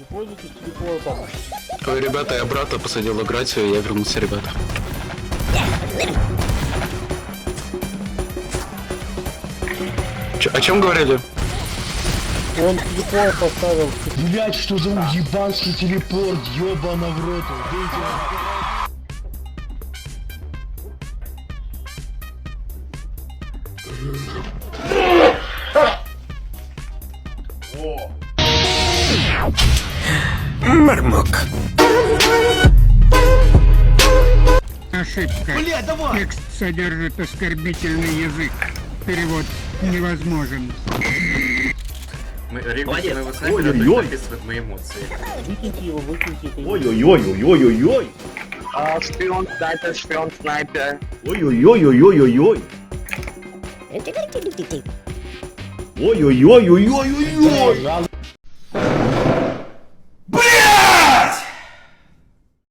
Пользуйтесь телепортом. Ой, ребята, я брата посадил в Агратию, я вернулся, ребята. О чем говорили? Он телепорт поставил. Блять, что за уебанский телепорт, ёбана в рот, выйди. Мармок. Ошибка. Бля, давай! Текст содержит оскорбительный язык. Перевод невозможен. Ребята, моего снайпера только записывают мои эмоции. Выкиньте его, выкиньте. Ой-ой-ой-ой-ой-ой-ой. Шпион, снайпер. Ой-ой-ой-ой-ой-ой-ой. Ой-ой-ой-ой-ой-ой-ой.